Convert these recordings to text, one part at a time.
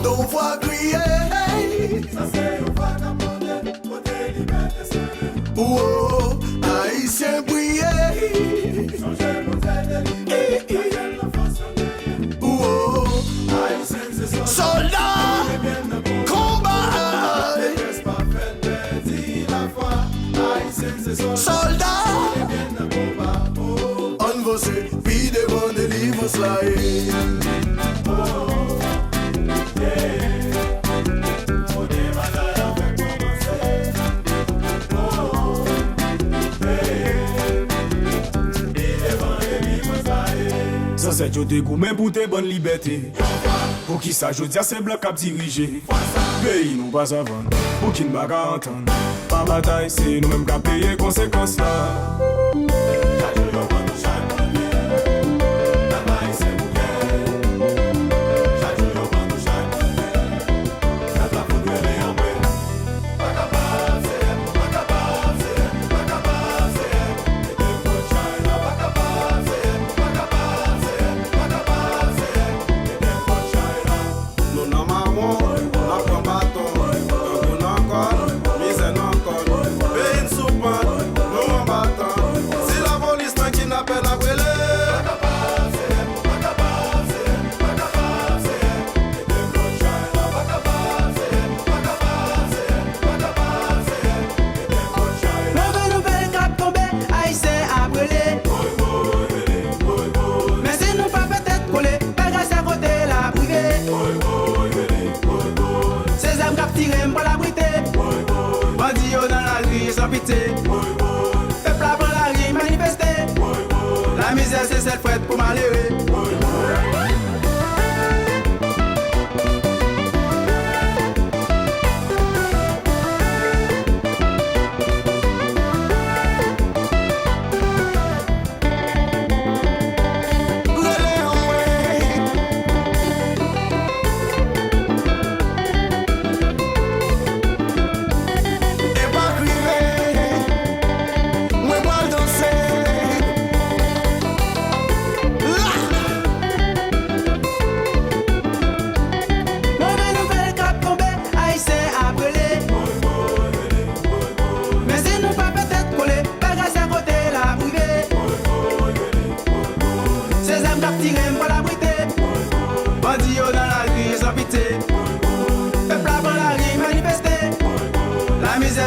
quand on voit crier. Ça c'est au vagabondé, côté liberté c'est. Oh, haïtien briller. Changer modèle de liberté, la façon de. Oh, Haïtien c'est soldat, combat. Laisse pas faire perdre la foi. Haïtien c'est Soldat, bien de combat. Oh, on va se puis devant des livres slaïs. Ça c'est yo te goumen pour te bonne liberté. Pour qui ça jodi a c'est blanc cap dirigé. Pays nous pas avant. Pour qui ne va pas entendre. Pas bataille c'est nous mêmes qui payer conséquences là. Peuple après la rue manifester. La misère c'est cette fête pour malheureux.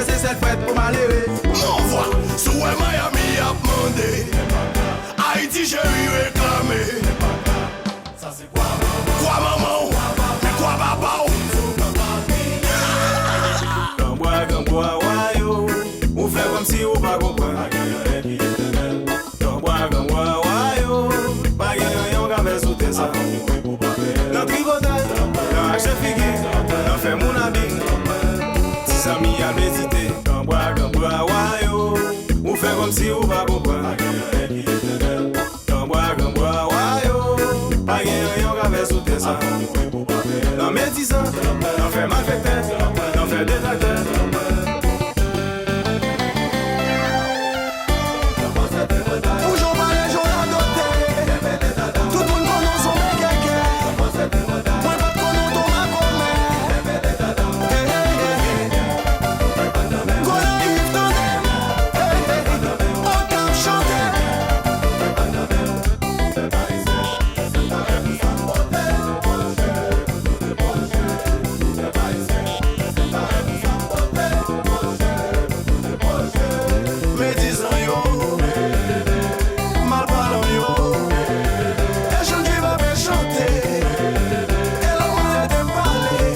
C'est cette fête pour malheureux. On voit, sous Miami a demandé. Haïti chérie réclamé. Ça c'est quoi maman? Mais quoi papa? Gamboa, wayo. On fait comme si on pas comprendre. Gamboa, wayo. Pas gagnant, on va sauter ça. Dans tricotage, dans acheter figuier, dans fait mon ami. Si amis a médité, Gamboa, wayo. On fait comme si on pas comprendre. Gamboa, wayo. Pas gagnant, on va sauter ça. Dans médisant, dans fait malfaiteur, dans fait détracteur. Toujours pas les jours à noter. Tout le monde connaît son mec quelqu'un. Moi pas qu'on nous tombe à commettre. Qu'on arrive dans les on tape chanter. Mais disons yo, mal parlant yo. Et je ne vais pas chanter. Et la manière de parler.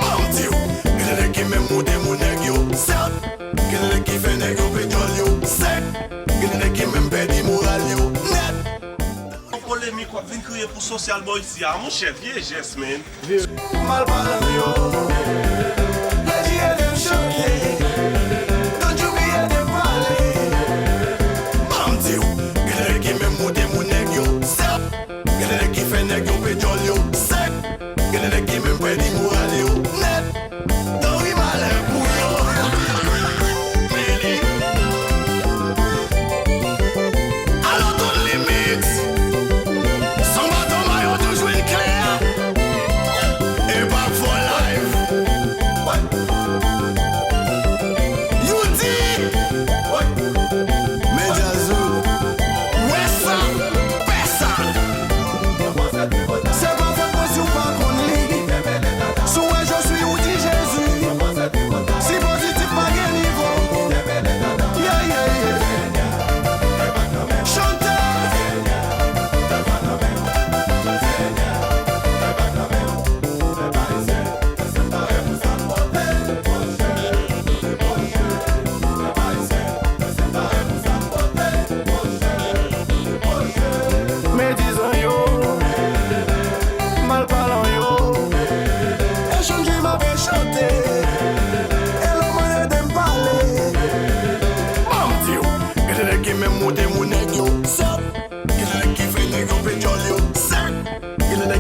Mon Dieu, il y a qui m'aime monter mon nègre yo. Certes, il y a qui fait nègre pétrole yo. Sec, il y a qui m'aime perdre moral yo. Net. Polémique quoi vient crier pour social boy ici mon chef vieux geste man. Mal parlant yo. Les dieux de chanter. Don't you be de parler. Mon Dieu, il y a qui m'aime monter mon nègre yo. Certes, il y a qui fait nègre pétrole yo. Sec, il y a qui m'aime perdre moral yo. Net. Don't be malin pour yo. Really. Alors ton limite. Son bâton maillot toujours clair.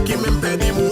qui même perdu mon